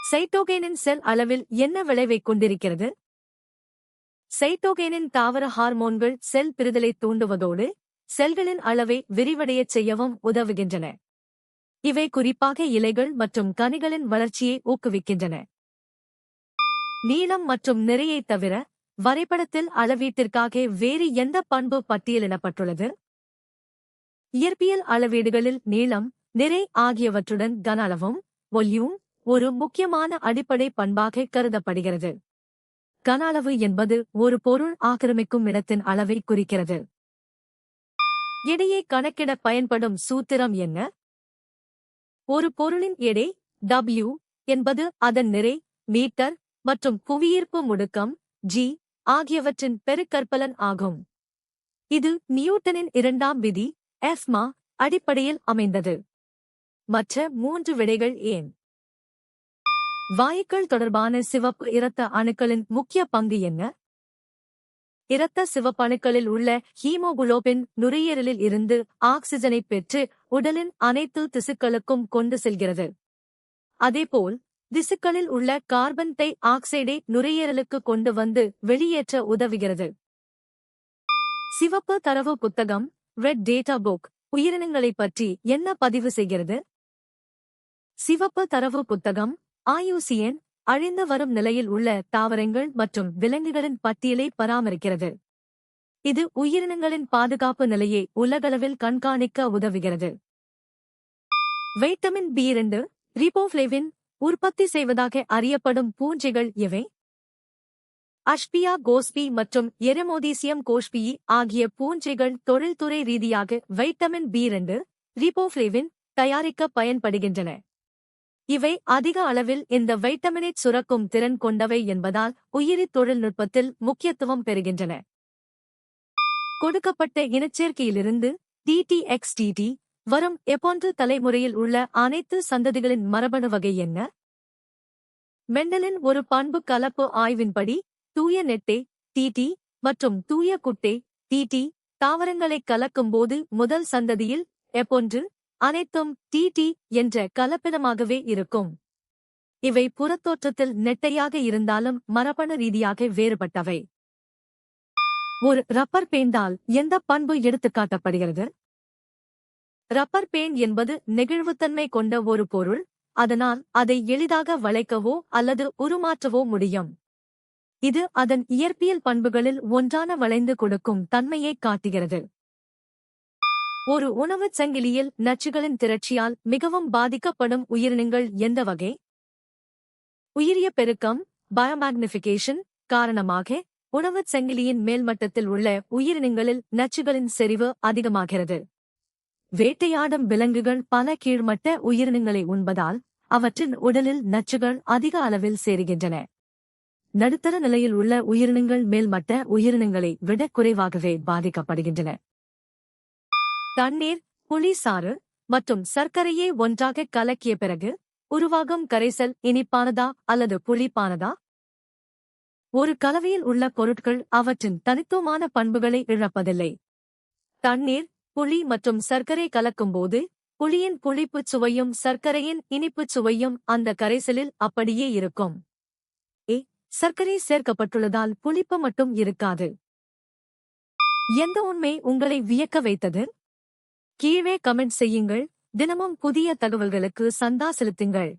Cytokinin செல் அளவில் என்ன விளைவைக் கொண்டிருக்கிறது? சைட்டோகைனின் தாவர ஹார்மோன்கள் செல் பிரிதலை தூண்டுவதோடு செல்களின் அளவை விரிவடையச் செய்யவும் உதவுகின்றன. இவை குறிப்பாக இலைகள் மற்றும் கனிகளின் வளர்ச்சியை ஊக்குவிக்கின்றன. நீளம் மற்றும் நிறையைத் தவிர வரைபடத்தில் அளவீட்டிற்காக வேறு எந்த பண்பு பட்டியலிடப்பட்டுள்ளது? இயற்பியல் அளவீடுகளில் நீளம், நிறை ஆகியவற்றுடன் கன அளவும் வால்யூம் ஒரு முக்கியமான அடிப்படை பண்பாக கருதப்படுகிறது. கன அளவு என்பது ஒரு பொருள் ஆக்கிரமிக்கும் இடத்தின் அளவை குறிக்கிறது. எடையை கணக்கிட பயன்படும் சூத்திரம் என்ன? ஒரு பொருளின் எடை W என்பது அதன் நிறை மீட்டர் மற்றும் புவியீர்ப்பு முடுக்கம் G ஆகியவற்றின் பெருக்கற்பலன் ஆகும். இது நியூட்டனின் இரண்டாம் விதி எஃப்மா அடிப்படையில் அமைந்தது. மற்ற 3 விடைகள் ஏன்? வாயுக்கள் தொடர்பான சிவப்பு இரத்த அணுக்களின் முக்கிய பங்கு என்ன? இரத்த சிவப்பணுக்களில் உள்ள ஹீமோகுளோபின் நுரையீரலில் இருந்து ஆக்சிஜனை பெற்று உடலின் அனைத்து திசுக்களுக்கும் கொண்டு செல்கிறது. அதேபோல் திசுக்களில் உள்ள கார்பன் டை ஆக்சைடை நுரையீரலுக்கு கொண்டு வந்து வெளியேற்ற உதவுகிறது. சிவப்பு தரவு புத்தகம் ரெட் டேட்டா புக் உயிரினங்களைப் பற்றி என்ன பதிவு செய்கிறது? சிவப்பு தரவு புத்தகம் IUCN அழிந்து வரும் நிலையில் உள்ள தாவரங்கள் மற்றும் விலங்குகளின் பட்டியலை பராமரிக்கிறது. இது உயிரினங்களின் பாதுகாப்பு நிலையை உலகளவில் கண்காணிக்க உதவுகிறது. வைட்டமின் B2 ரிபோஃப்ளேவின் உற்பத்தி செய்வதாக அறியப்படும் பூஞ்சைகள் எவை? அஷ்பியா கோஸ்பி மற்றும் எரெமோதீசியம் கோஷ்பியி ஆகிய பூஞ்சைகள் தொழில்துறை ரீதியாக வைட்டமின் B2 ரிபோஃப்ளேவின் தயாரிக்க பயன்படுகின்றன. இவை அதிக அளவில் இந்த வைட்டமினை சுரக்கும் திறன் கொண்டவை என்பதால் உயிரி தொழில்நுட்பத்தில் முக்கியத்துவம் பெறுகின்றன. கொடுக்கப்பட்ட இனச்சேர்க்கையிலிருந்து TTX-TT வரும் எப்போன்று தலைமுறையில் உள்ள அனைத்து சந்ததிகளின் மரபணு வகை என்ன? மெண்டலின் ஒரு பண்பு கலப்பு ஆய்வின்படி தூய நெட்டே TT மற்றும் தூய குட்டே TT தாவரங்களைக் கலக்கும்போது முதல் சந்ததியில் எப்போன்று அனைத்தும் TT என்ற கலப்பினமாகவே இருக்கும். இவை புறத்தோற்றத்தில் நெட்டையாக இருந்தாலும் மரபணு ரீதியாக வேறுபட்டவை. ஒரு ரப்பர் பேண்டால் எந்த பண்பு எடுத்துக்காட்டப்படுகிறது? ரப்பர் பேண்ட் என்பது நெகிழ்வுத்தன்மை கொண்ட ஒரு பொருள், அதனால் அதை எளிதாக வளைக்கவோ அல்லது உருமாற்றவோ முடியும். இது அதன் இயற்பியல் பண்புகளில் ஒன்றான வளைந்து கொடுக்கும் தன்மையைக் காட்டுகிறது. ஒரு உணவுச் சங்கிலியில் நச்சுகளின் திரட்சியால் மிகவும் பாதிக்கப்படும் உயிரினங்கள் எந்த வகை? உயிரிய பெருக்கம் பயோமேக்னிஃபிகேஷன் காரணமாக உணவுச் சங்கிலியின் மேல்மட்டத்தில் உள்ள உயிரினங்களில் நச்சுகளின் செறிவு அதிகமாகிறது. வேட்டையாடும் விலங்குகள் பல கீழ்மட்ட உயிரினங்களை உண்பதால் அவற்றின் உடலில் நச்சுகள் அதிக அளவில் சேருகின்றன. நடுத்தர நிலையில் உள்ள உயிரினங்கள் மேல்மட்ட உயிரினங்களை விட குறைவாகவே பாதிக்கப்படுகின்றன. தண்ணீர், புளி சாறு மற்றும் சர்க்கரையை ஒன்றாக கலக்கிய பிறகு உருவாகும் கரைசல் இனிப்பானதா அல்லது புளிப்பானதா? ஒரு கலவையில் உள்ள பொருட்கள் அவற்றின் தனித்துவமான பண்புகளை இழப்பதில்லை. தண்ணீர், புளி மற்றும் சர்க்கரை கலக்கும்போது புளியின் புளிப்புச் சுவையும் சர்க்கரையின் இனிப்புச் சுவையும் அந்த கரைசலில் அப்படியே இருக்கும். சர்க்கரை சேர்க்கப்பட்டுள்ளதால் புளிப்பு மட்டும் இருக்காது. எந்த உண்மை உங்களை வியக்க வைத்தது? கீழே கமெண்ட் செய்யுங்கள். தினமும் புதிய தகவல்களுக்கு சந்தா செலுத்துங்கள்.